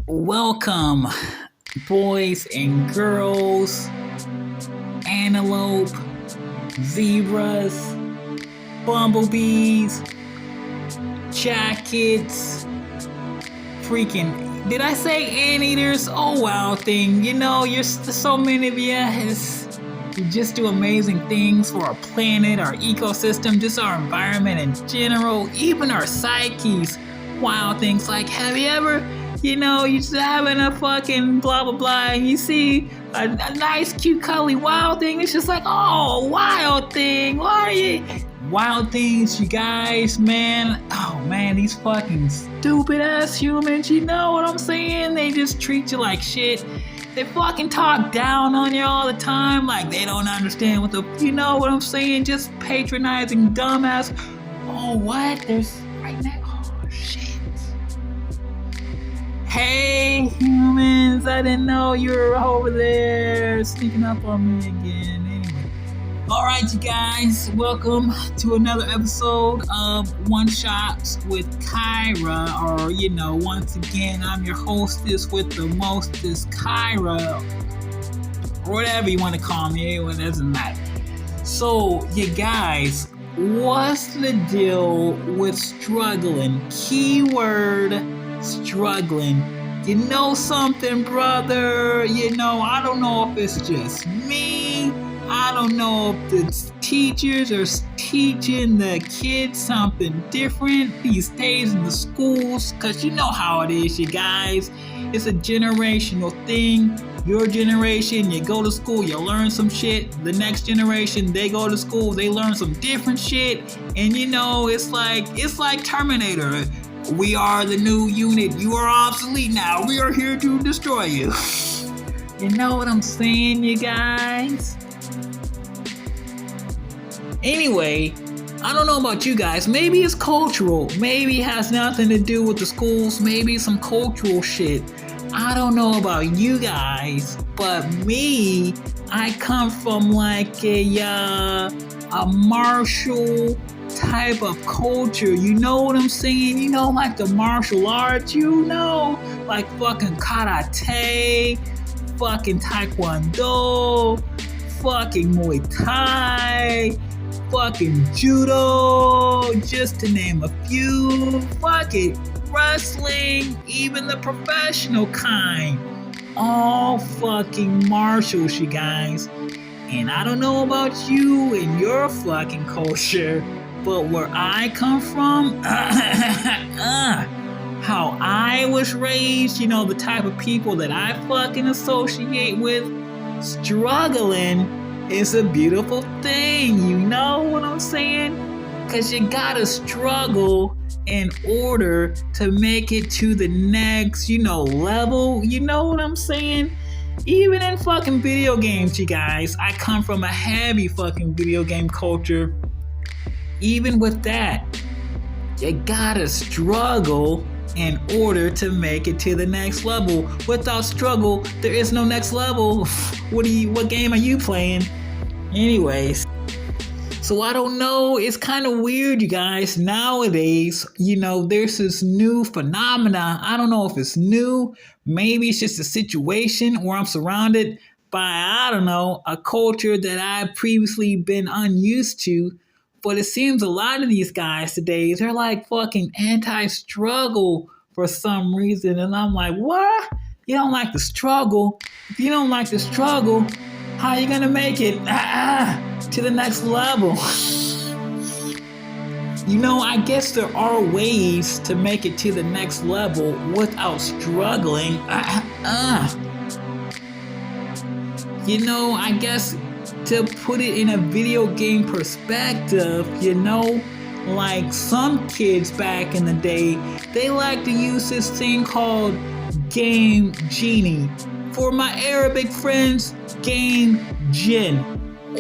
Welcome, boys and girls, antelope, zebras, bumblebees, jackets, freaking. Did I say anteaters? Oh wow, thing. You know, you're so many of you just do amazing things for our planet, our ecosystem, just our environment in general, even our psyches. Wow, things like, have you ever, you're just having a fucking blah blah blah, and you see a nice, cute, cuddly wild thing. It's just like, oh, wild thing, why are you? Wild things, you guys, man. Oh man, these fucking stupid ass humans, you know what I'm saying? They just treat you like shit. They fucking talk down on you all the time, like they don't understand what you know what I'm saying? Just patronizing dumbass. Oh, what? There's right now. Oh, shit. Hey, humans, I didn't know you were over there sneaking up on me again. Anyway. Alright, you guys, welcome to another episode of One Shots with Kyra, or, once again, I'm your hostess with the mostest, Kyra, or whatever you want to call me, it doesn't matter. So, you guys, what's the deal with struggling? Keyword, struggling. You know something, brother? I don't know if it's just me. I don't know if the teachers are teaching the kids something different these days in the schools, because you know how it is, you guys. It's a generational thing. Your generation, you go to school, you learn some shit. The next generation, they go to school, they learn some different shit. And it's like Terminator. We are the new unit. You are obsolete now. We are here to destroy you. You know what I'm saying, you guys? Anyway, I don't know about you guys. Maybe it's cultural. Maybe it has nothing to do with the schools. Maybe some cultural shit. I don't know about you guys, but me, I come from like a martial type of culture. You know what I'm saying? Like the martial arts, like fucking karate, fucking taekwondo, fucking Muay Thai, fucking judo, just to name a few. Fuck it, wrestling, even the professional kind. All fucking martials, you guys. And I don't know about you and your fucking culture, but where I come from, how I was raised, the type of people that I fucking associate with, struggling is a beautiful thing. You know what I'm saying? Because you gotta struggle in order to make it to the next, level. You know what I'm saying? Even in fucking video games, you guys, I come from a heavy fucking video game culture. Even with that, you gotta struggle in order to make it to the next level. Without struggle, there is no next level. What game are you playing? Anyways, so I don't know. It's kind of weird, you guys. Nowadays, there's this new phenomena. I don't know if it's new. Maybe it's just a situation where I'm surrounded by, I don't know, a culture that I've previously been unused to. But it seems a lot of these guys today, they're like fucking anti-struggle for some reason. And I'm like, what? You don't like the struggle? If you don't like the struggle, how are you going to make it to the next level? I guess there are ways to make it to the next level without struggling. I guess to put it in a video game perspective, like some kids back in the day, they like to use this thing called Game Genie. For my Arabic friends, Game Jinn.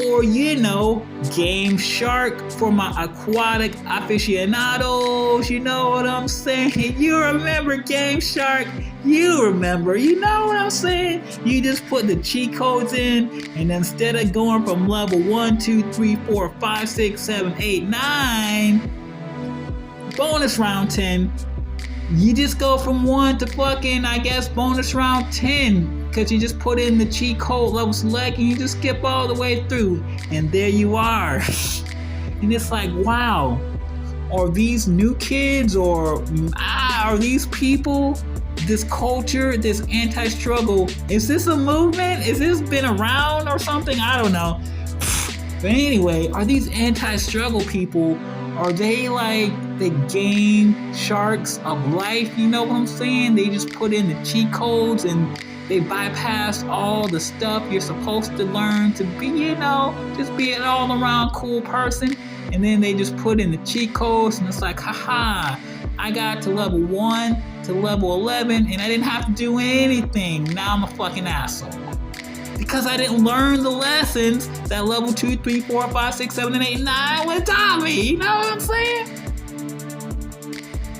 Or, Game Shark for my aquatic aficionados. You know what I'm saying? You remember Game Shark? You remember. You know what I'm saying? You just put the cheat codes in, and instead of going from level 1, 2, 3, 4, 5, 6, 7, 8, 9, bonus round 10, You just go from 1 to fucking, I guess, bonus round 10. Because you just put in the cheat code level select and you just skip all the way through. And there you are. And it's like, wow. Are these new kids or are these people, this culture, this anti-struggle, is this a movement? Is this been around or something? I don't know. But anyway, are these anti-struggle people, are they like the game sharks of life? You know what I'm saying? They just put in the cheat codes and they bypass all the stuff you're supposed to learn to be, you know, just be an all-around cool person. And then they just put in the cheat codes and it's like, haha, I got to level 1 to level 11 and I didn't have to do anything. Now I'm a fucking asshole. Because I didn't learn the lessons that level 2, 3, 4, 5, 6, 7, and 8, 9 would taught me. You know what I'm saying?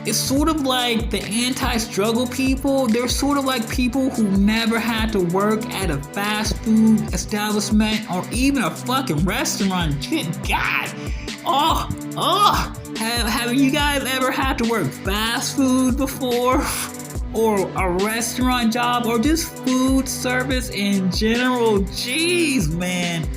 It's sort of like the anti-struggle people. They're sort of like people who never had to work at a fast food establishment or even a fucking restaurant. Good God. Have you guys ever had to work fast food before? Or a restaurant job, or just food service in general? Jeez, man.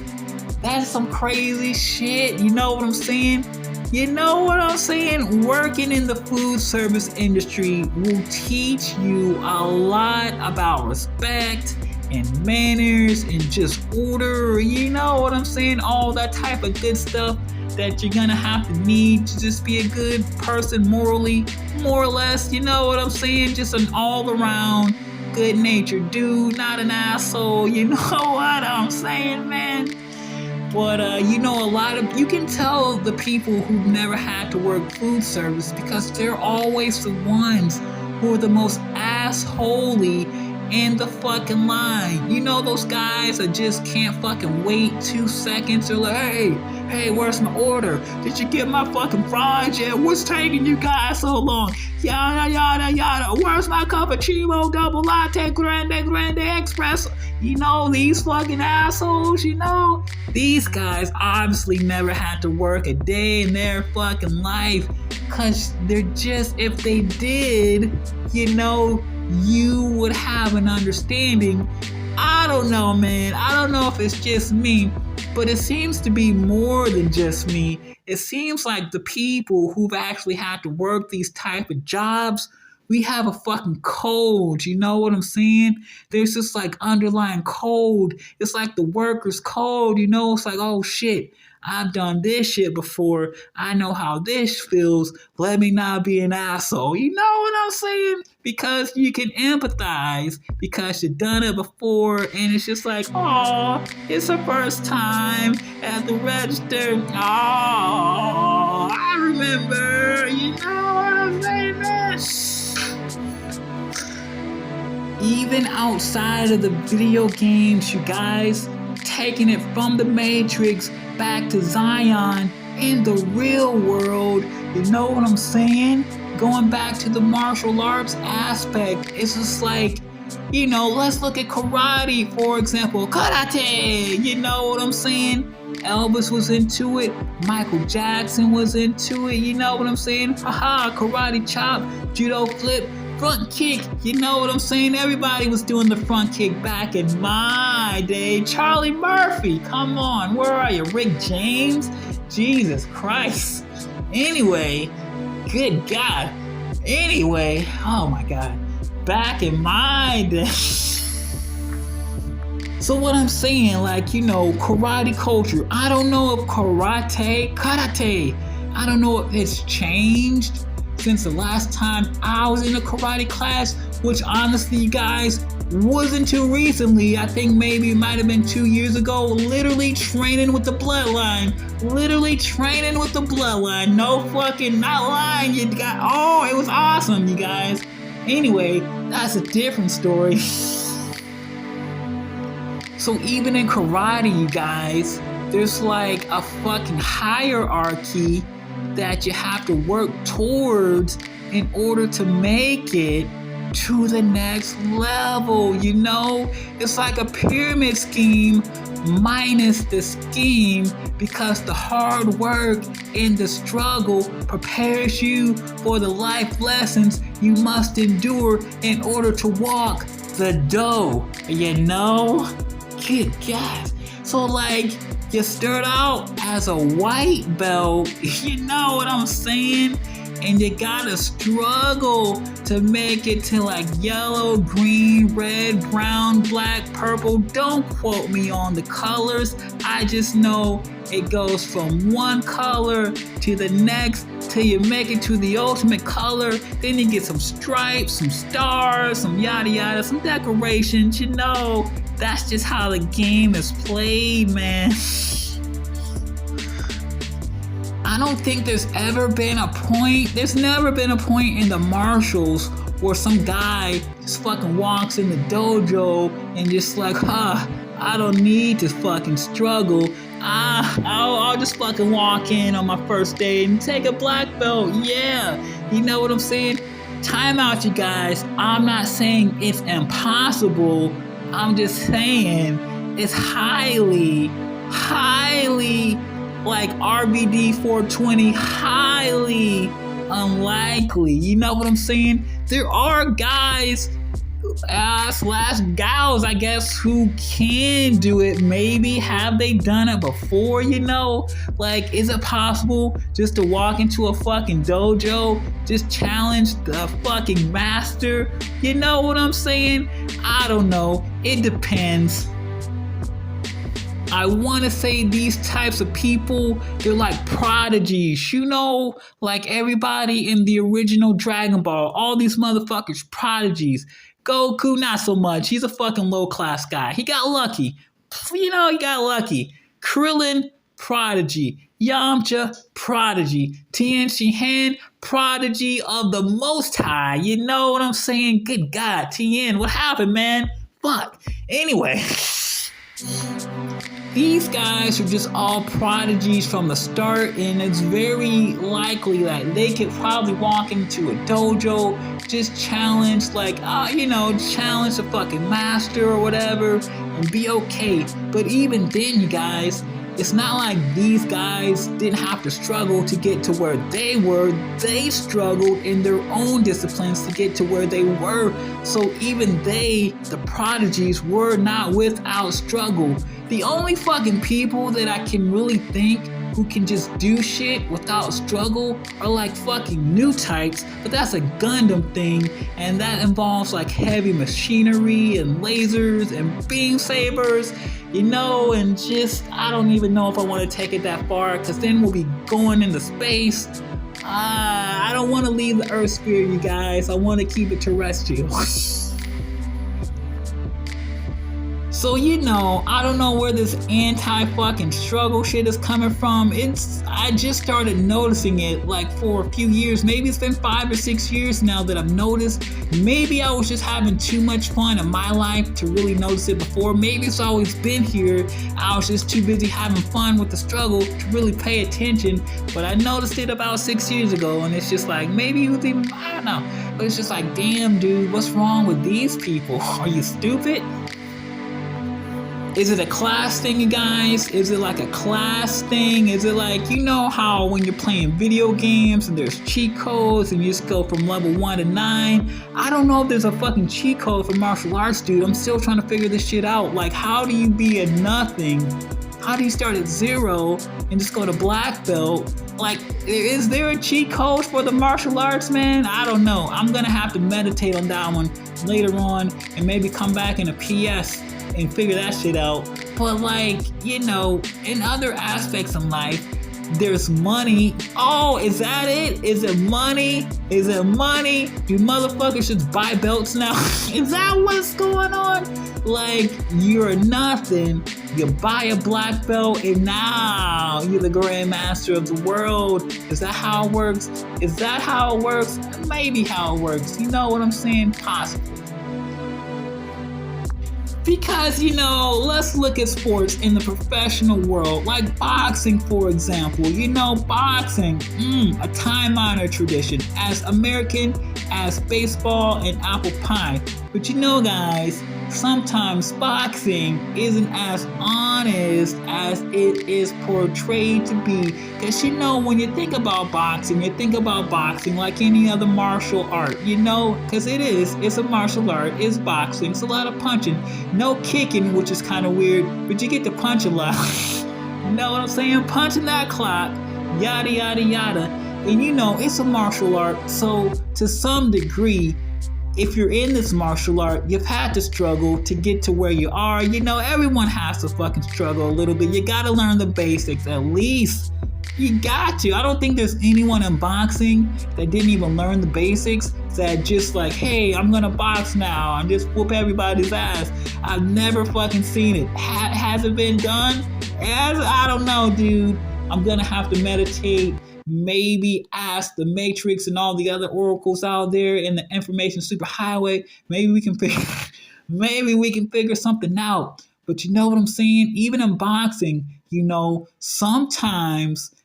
That's some crazy shit. You know what I'm saying? You know what I'm saying? Working in the food service industry will teach you a lot about respect and manners and just order. You know what I'm saying? All that type of good stuff that you're gonna have to need to just be a good person morally, more or less. You know what I'm saying? Just an all-around good-natured dude, not an asshole. You know what I'm saying, man? But you know, you can tell the people who've never had to work food service because they're always the ones who are the most assholey in the fucking line. You know those guys that just can't fucking wait 2 seconds? They're like, hey, where's my order? Did you get my fucking fries yet? What's taking you guys so long? Yada, yada, yada. Where's my cappuccino, double latte, grande espresso? You know, these fucking assholes, you know? These guys obviously never had to work a day in their fucking life. Cause they're just, if they did, you know, you would have an understanding. I don't know, man. I don't know if it's just me, but it seems to be more than just me. It seems like the people who've actually had to work these type of jobs, we have a fucking code. You know what I'm saying? There's this like underlying code. It's like the workers' code, you know? It's like, oh shit, I've done this shit before. I know how this feels. Let me not be an asshole. You know what I'm saying? Because you can empathize because you've done it before, and it's just like, oh, it's the first time at the register. Oh, I remember. You know what I'm saying, man? Even outside of the video games, you guys, taking it from the Matrix back to Zion in the real world, you know what I'm saying? Going back to the martial arts aspect, it's just like, you know, let's look at karate, for example. Karate, you know what I'm saying? Elvis was into it. Michael Jackson was into it. You know what I'm saying? Haha, karate chop, judo flip, front kick. You know what I'm saying? Everybody was doing the front kick back in my day. Charlie Murphy, come on. Where are you? Rick James? Jesus Christ. Anyway, good God. Anyway, oh my God. Back in my day. So what I'm saying, like, you know, karate culture. I don't know if karate, I don't know if it's changed since the last time I was in a karate class, which honestly, you guys, wasn't too recently. I think maybe it might have been 2 years ago. Literally training with the bloodline. No fucking, not lying. You got, oh, it was awesome, you guys. Anyway, that's a different story. So even in karate, you guys, there's like a fucking hierarchy that you have to work towards in order to make it to the next level, you know? It's like a pyramid scheme minus the scheme, because the hard work and the struggle prepares you for the life lessons you must endure in order to walk the dough. You know? Good God. So like, you start out as a white belt, you know what I'm saying? And you gotta struggle to make it to like yellow, green, red, brown, black, purple. Don't quote me on the colors. I just know it goes from one color to the next till you make it to the ultimate color. Then you get some stripes, some stars, some yada yada, some decorations. You know, that's just how the game is played, man. I don't think there's never been a point in the martials where some guy just fucking walks in the dojo and just like, I don't need to fucking struggle. I'll just fucking walk in on my first day and take a black belt. Yeah, you know what I'm saying? Time out, you guys. I'm not saying it's impossible. I'm just saying it's highly like RVD 420, highly unlikely. You know what I'm saying? There are guys slash gals, I guess, who can do it. Maybe have they done it before, you know? Like, is it possible just to walk into a fucking dojo, just challenge the fucking master? You know what I'm saying? I don't know. It depends. I want to say these types of people, they're like prodigies, you know, like everybody in the original Dragon Ball, all these motherfuckers, prodigies. Goku, not so much. He's a fucking low-class guy. He got lucky. You know, he got lucky. Krillin, prodigy. Yamcha, prodigy. Tien Shinhan, prodigy of the Most High. You know what I'm saying? Good God, Tien, what happened, man? Fuck. Anyway. These guys are just all prodigies from the start, and it's very likely that they could probably walk into a dojo, just challenge, like, challenge the fucking master or whatever, and be okay. But even then, you guys, it's not like these guys didn't have to struggle to get to where they were. They struggled in their own disciplines to get to where they were. So even they, the prodigies, were not without struggle. The only fucking people that I can really think who can just do shit without struggle are like fucking new types, but that's a Gundam thing, and that involves like heavy machinery and lasers and beam sabers, you know, and just, I don't even know if I want to take it that far, because then we'll be going into space. I don't want to leave the Earth sphere, you guys. I want to keep it terrestrial. So, you know, I don't know where this anti-fucking struggle shit is coming from. I just started noticing it like for a few years. Maybe it's been 5 or 6 years now that I've noticed. Maybe I was just having too much fun in my life to really notice it before. Maybe it's always been here. I was just too busy having fun with the struggle to really pay attention. But I noticed it about 6 years ago, and it's just like, maybe it was even, I don't know. But it's just like, damn, dude, what's wrong with these people? Are you stupid? Is it a class thing, you guys? Is it like a class thing? Is it like, you know how when you're playing video games and there's cheat codes and you just go from level 1 to 9? I don't know if there's a fucking cheat code for martial arts, dude. I'm still trying to figure this shit out. Like, how do you be a nothing? How do you start at 0 and just go to black belt? Like, is there a cheat code for the martial arts, man? I don't know. I'm gonna have to meditate on that one later on and maybe come back in a PS and figure that shit out. But like, you know, in other aspects of life, there's money. Oh, is that it? Is it money? Is it money? Do motherfuckers just buy belts now? Is that what's going on? Like, you're nothing. You buy a black belt and now you're the grandmaster of the world. Is that how it works? Is that how it works? Maybe how it works. You know what I'm saying? Possible. Because, let's look at sports in the professional world, like boxing, for example. Boxing, a time-honored tradition, as American as baseball and apple pie. But guys, sometimes boxing isn't as honest as it is portrayed to be. Because when you think about boxing, you think about boxing like any other martial art, because it's a martial art, it's boxing, it's a lot of punching, no kicking, which is kind of weird, but you get to punch a lot. You know what I'm saying? Punching that clock, yada, yada, yada. And it's a martial art, so to some degree, if you're in this martial art, you've had to struggle to get to where you are. Everyone has to fucking struggle a little bit. You gotta learn the basics at least. You got to. I don't think there's anyone in boxing that didn't even learn the basics, that just like, hey, I'm gonna box now and just whoop everybody's ass. I've never fucking seen it. Has it been done? I don't know, dude. I'm gonna have to meditate. Maybe ask the Matrix and all the other oracles out there in the information superhighway. Maybe we can figure something out. But you know what I'm saying? Even in boxing,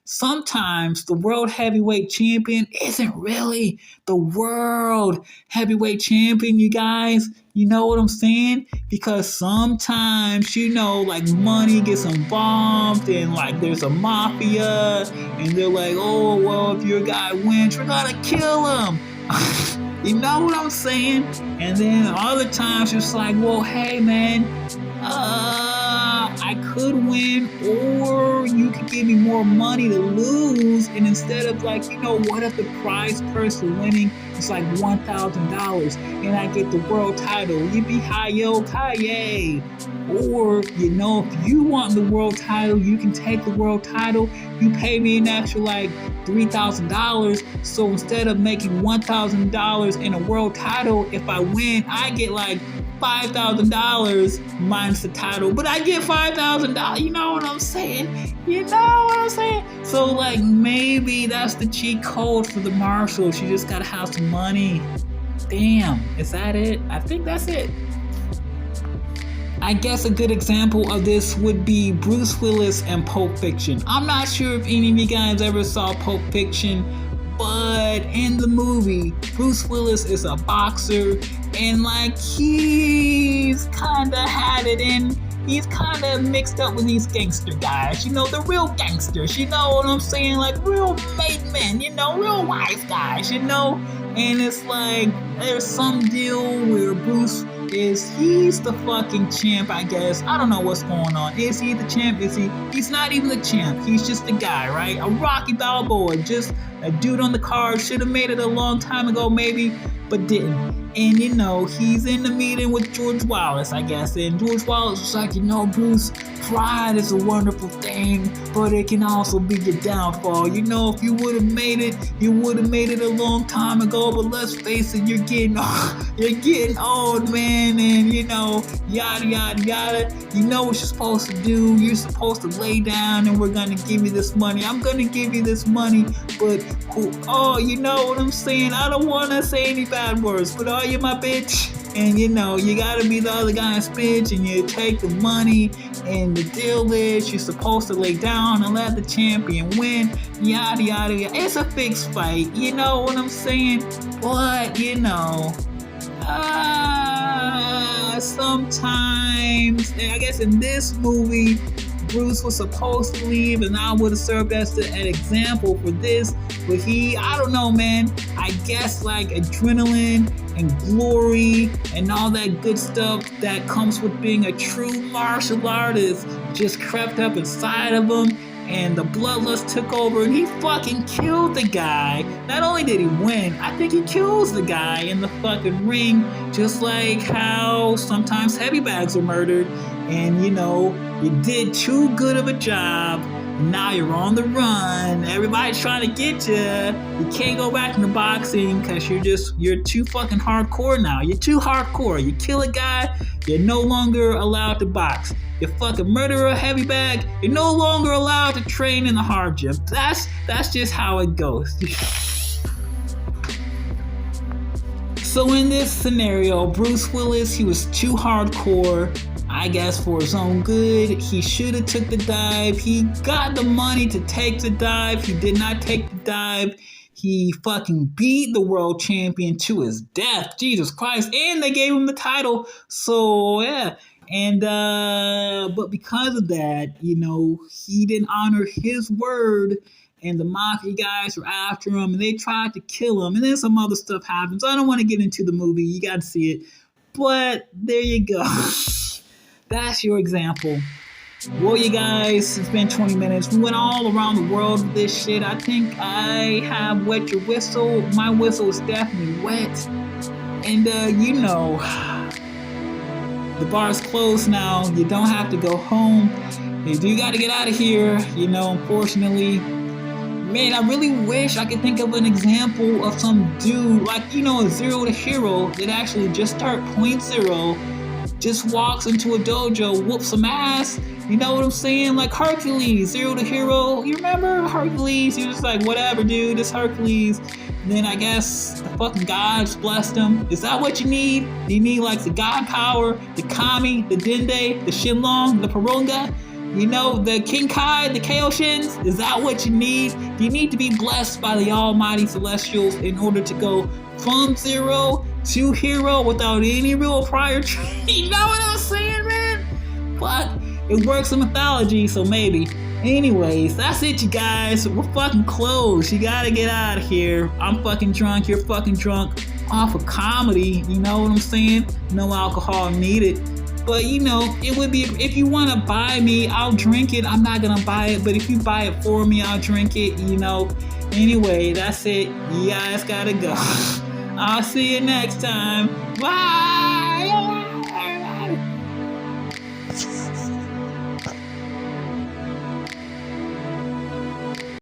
sometimes the world heavyweight champion isn't really the world heavyweight champion, you guys. You know what I'm saying? Because sometimes, like money gets involved and like there's a mafia and they're like, oh, well, if your guy wins, we're gonna kill him. You know what I'm saying? And then other times it's like, well, hey, man, I could win, or you could give me more money to lose. And instead of like, what if the prize purse for winning is like $1,000 and I get the world title? Yippee-hi-yo-ki-yay. Or, if you want the world title, you can take the world title. You pay me an extra like $3,000. So instead of making $1,000 in a world title, if I win, I get like $5,000 minus the title, but I get $5,000. You know what I'm saying? So like maybe that's the cheat code for the marshals. You just gotta have some money. Damn, is that it? I think that's it. I guess a good example of this would be Bruce Willis and Pulp Fiction. I'm not sure if any of you guys ever saw Pulp Fiction, but in the movie, Bruce Willis is a boxer, and like he's kinda had it in. He's kinda mixed up with these gangster guys, the real gangsters, you know what I'm saying? Like real made men, real wise guys, And it's like there's some deal where Bruce he's the fucking champ, I guess. I don't know what's going on. Is he the champ? He's not even the champ. He's just the guy, right? A Rocky Balboa, just a dude on the card. Should have made it a long time ago, maybe, but didn't. And he's in the meeting with George Wallace, I guess. And George Wallace was like, Bruce, pride is a wonderful thing, but it can also be your downfall. If you would have made it, you would have made it a long time ago. But let's face it, you're getting old, man. And yada yada yada. You know what you're supposed to do. You're supposed to lay down, and we're gonna give you this money. I'm gonna give you this money, but you know what I'm saying? I don't wanna say any bad words, but you're my bitch. And you gotta be the other guy's bitch, and you take the money, and the deal is you're supposed to lay down and let the champion win, yada yada yada. It's a fixed fight, you know what I'm saying? But sometimes, I guess in this movie, Bruce was supposed to leave, and I would have served as an example for this, but I don't know, man. I guess like adrenaline and glory and all that good stuff that comes with being a true martial artist just crept up inside of him, and the bloodlust took over, and he fucking killed the guy. Not only did he win, I think he kills the guy in the fucking ring, just like how sometimes heavy bags are murdered. And you did too good of a job. Now you're on the run. Everybody's trying to get you. You can't go back into boxing because you're too fucking hardcore now. You're too hardcore. You kill a guy, you're no longer allowed to box. You fucking murder a heavy bag, you're no longer allowed to train in the hard gym. That's just how it goes. So in this scenario, Bruce Willis, he was too hardcore. I guess for his own good, he should have took the dive. He got the money to take the dive. He did not take the dive. He fucking beat the world champion to his death. Jesus Christ. And they gave him the title. So, yeah. And, but because of that, he didn't honor his word. And the Mafia guys were after him. And they tried to kill him. And then some other stuff happens. I don't want to get into the movie. You got to see it. But there you go. That's your example. Well, you guys, it's been 20 minutes. We went all around the world with this shit. I think I have wet your whistle. My whistle is definitely wet. And, the bar's closed now. You don't have to go home. You do got to get out of here, unfortunately. Man, I really wish I could think of an example of some dude, like, a zero to hero that actually just start 0.0, just walks into a dojo, whoops some ass. You know what I'm saying? Like Hercules, zero to hero. You remember Hercules? He was just like, whatever, dude, it's Hercules. And then I guess the fucking gods blessed him. Is that what you need? Do you need like the god power, the kami, the dende, the shinlong, the parunga? The King Kai, the Kaioshins? Is that what you need? Do you need to be blessed by the almighty celestials in order to go from zero to hero without any real prior training? You know what I'm saying, man? But it works in mythology, so maybe. Anyways, that's it, you guys. We're fucking closed. You gotta get out of here. I'm fucking drunk. You're fucking drunk. Off of comedy. You know what I'm saying? No alcohol needed. But, it would be, if you want to buy me, I'll drink it. I'm not going to buy it. But if you buy it for me, I'll drink it, Anyway, that's it. You guys got to go. I'll see you next time. Bye.